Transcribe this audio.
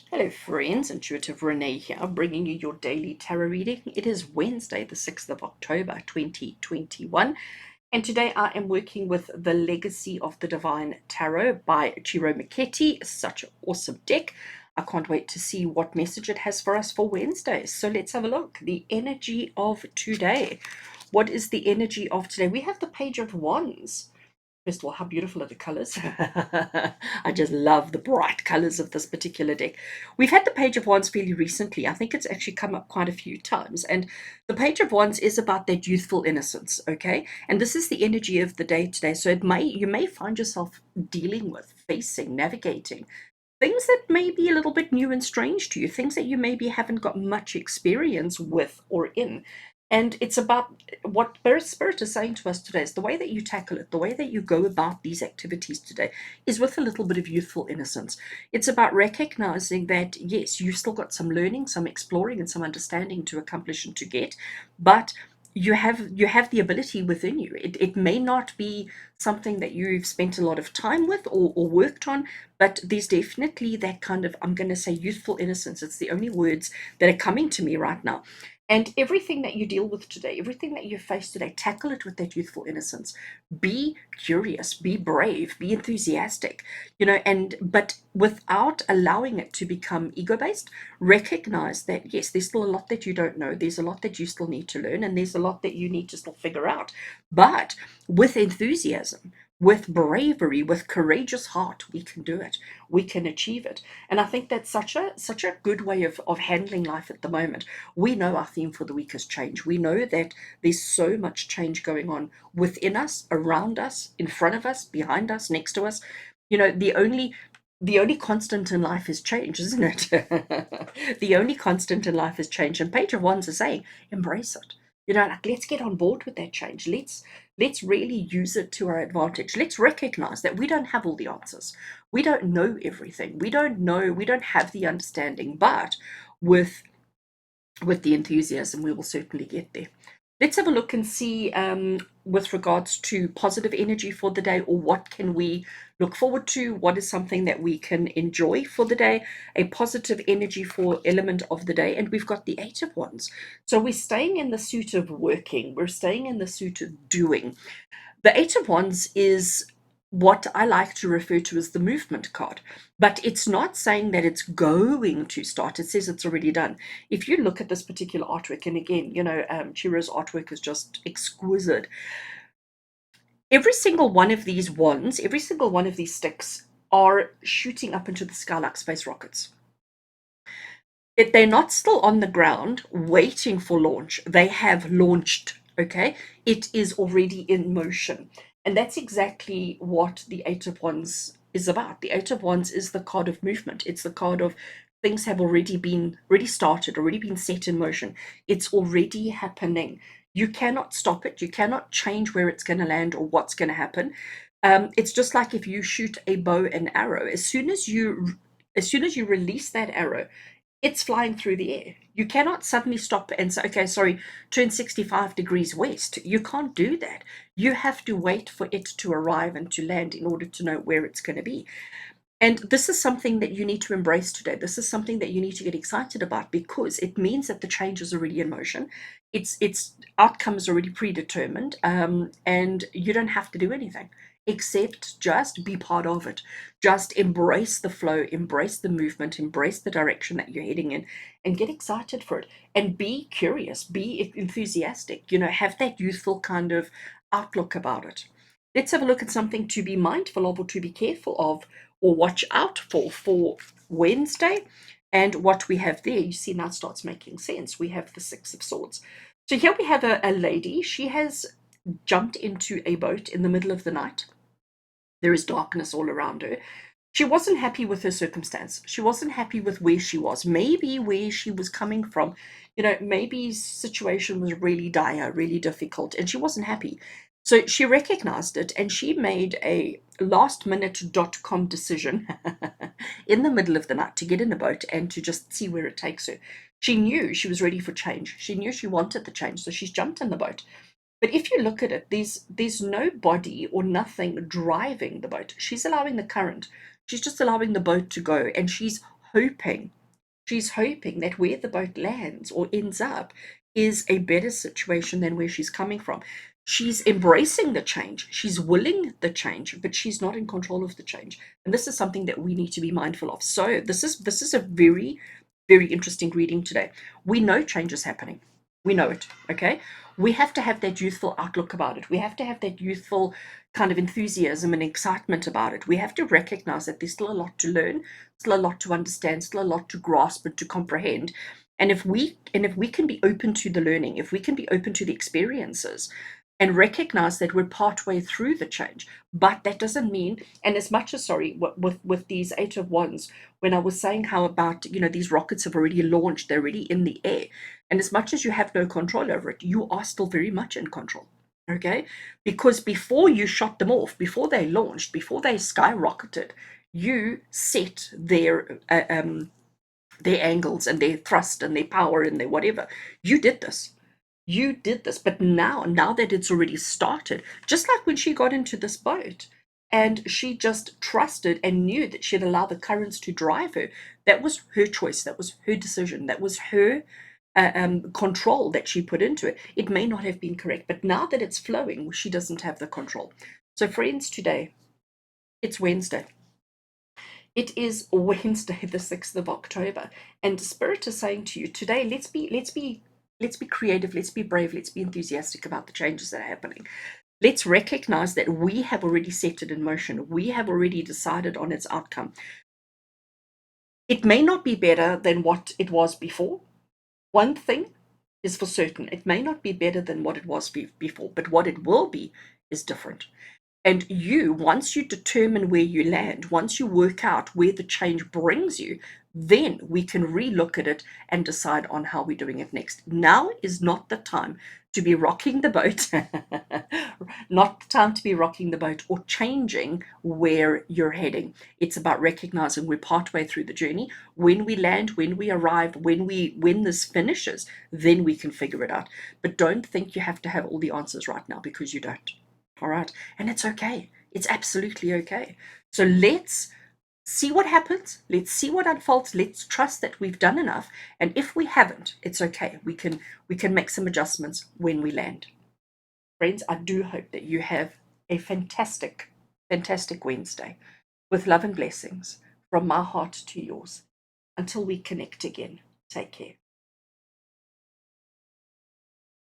Hello friends, Intuitive Rene here, bringing you your daily tarot reading. It is Wednesday, the 6th of October, 2021, and today I am working with The Legacy of the Divine Tarot by Chiro Miketi. Such an awesome deck. I can't wait to see what message it has for us for Wednesday. So let's have a look. The energy of today. What is the energy of today? We have the Page of Wands. First of all, how beautiful are the colors? I just love the bright colors of this particular deck. We've had the Page of Wands fairly recently. I think it's actually come up quite a few times. And the Page of Wands is about that youthful innocence, okay? And this is the energy of the day today. So you may find yourself dealing with, facing, navigating things that may be a little bit new and strange to you, things that you maybe haven't got much experience with or in. And it's about what Spirit is saying to us today is the way that you tackle it, the way that you go about these activities today is with a little bit of youthful innocence. It's about recognizing that, yes, you've still got some learning, some exploring, and some understanding to accomplish and to get, but you have the ability within you. It may not be something that you've spent a lot of time with or worked on, but there's definitely that kind of, I'm going to say, youthful innocence. It's the only words that are coming to me right now. And everything that you deal with today, everything that you face today, tackle it with that youthful innocence. Be curious, be brave, be enthusiastic, and but without allowing it to become ego-based. Recognize that, yes, there's still a lot that you don't know, there's a lot that you still need to learn, and there's a lot that you need to still figure out. But with enthusiasm, with bravery, with courageous heart, we can do it. We can achieve it. And I think that's such a good way of handling life at the moment. We know our theme for the week is change. We know that there's so much change going on within us, around us, in front of us, behind us, next to us. The only constant in life is change, isn't it? The only constant in life is change. And Page of Wands is saying, embrace it. Like, let's get on board with that change. Let's really use it to our advantage. Let's recognize that we don't have all the answers. We don't know everything. We don't have the understanding, but with the enthusiasm, we will certainly get there. Let's have a look and see, with regards to positive energy for the day, or what can we look forward to? What is something that we can enjoy for the day? A positive energy for element of the day. And we've got the Eight of Wands. So we're staying in the suit of working. We're staying in the suit of doing. The Eight of Wands is what I like to refer to as the movement card, but it's not saying that it's going to start. It says it's already done. If you look at this particular artwork, and again, Chiro's artwork is just exquisite. Every single one of these wands, every single one of these sticks are shooting up into the sky like space rockets. They're not still on the ground waiting for launch. They have launched, okay? It is already in motion. And that's exactly what the Eight of Wands is about. The Eight of Wands is the card of movement. It's the card of things have already started, already been set in motion. It's already happening. You cannot stop it. You cannot change where it's going to land or what's going to happen. It's just like if you shoot a bow and arrow. As soon as you release that arrow, it's flying through the air. You cannot suddenly stop and say, okay, sorry, turn 65 degrees west. You can't do that. You have to wait for it to arrive and to land in order to know where it's going to be. And this is something that you need to embrace today. This is something that you need to get excited about, because it means that the change is already in motion. Its outcome is already predetermined, and you don't have to do anything except just be part of it. Just embrace the flow, embrace the movement, embrace the direction that you're heading in, and get excited for it. And be curious, be enthusiastic. Have that youthful kind of outlook about it. Let's have a look at something to be mindful of, or to be careful of, or watch out for Wednesday. And what we have there, you see, now it starts making sense. We have the Six of Swords. So here we have a lady. She has jumped into a boat in the middle of the night. There is darkness all around her. She wasn't happy with her circumstance. She wasn't happy with where she was. Maybe where she was coming from, maybe situation was really dire, really difficult, and she wasn't happy. So she recognized it, and she made a last minute.com decision in the middle of the night to get in a boat and to just see where it takes her. She knew she was ready for change. She knew she wanted the change, so she's jumped in the boat. But if you look at it, there's no body or nothing driving the boat. She's allowing the current. She's just allowing the boat to go, and she's hoping, she's hoping that where the boat lands or ends up is a better situation than where she's coming from. She's embracing the change, she's willing the change, but she's not in control of the change. And this is something that we need to be mindful of. So this is a very, very interesting reading today. We know change is happening. We know it, okay? We have to have that youthful outlook about it. We have to have that youthful kind of enthusiasm and excitement about it. We have to recognize that there's still a lot to learn, still a lot to understand, still a lot to grasp and to comprehend. And if we can be open to the learning, if we can be open to the experiences and recognize that we're partway through the change, but that doesn't mean, and as much as, sorry, with these Eight of Wands, when I was saying how about, these rockets have already launched, they're already in the air, and as much as you have no control over it, you are still very much in control. Okay, because before you shot them off, before they launched, before they skyrocketed, you set their angles and their thrust and their power and their whatever. You did this, but now that it's already started, just like when she got into this boat and she just trusted and knew that she'd allow the currents to drive her. That was her choice, that was her decision, that was her control that she put into it. It may not have been correct, but now that it's flowing, she doesn't have the control. So friends, today, it's Wednesday. It is Wednesday, the 6th of October, and Spirit is saying to you today, let's be creative, let's be brave, let's be enthusiastic about the changes that are happening. Let's recognize that we have already set it in motion. We have already decided on its outcome. It may not be better than what it was before. One thing is for certain, it may not be better than what it was before, but what it will be is different. And once you determine where you land, once you work out where the change brings you, then we can relook at it and decide on how we're doing it next. Now is not the time to be rocking the boat, not the time to be rocking the boat or changing where you're heading. It's about recognizing we're partway through the journey. When we land, when we arrive, when this finishes, then we can figure it out. But don't think you have to have all the answers right now, because you don't. All right. And it's okay. It's absolutely okay. So let's see what happens. Let's see what unfolds. Let's trust that we've done enough. And if we haven't, it's okay. We can make some adjustments when we land. Friends, I do hope that you have a fantastic, fantastic Wednesday with love and blessings from my heart to yours. Until we connect again, take care.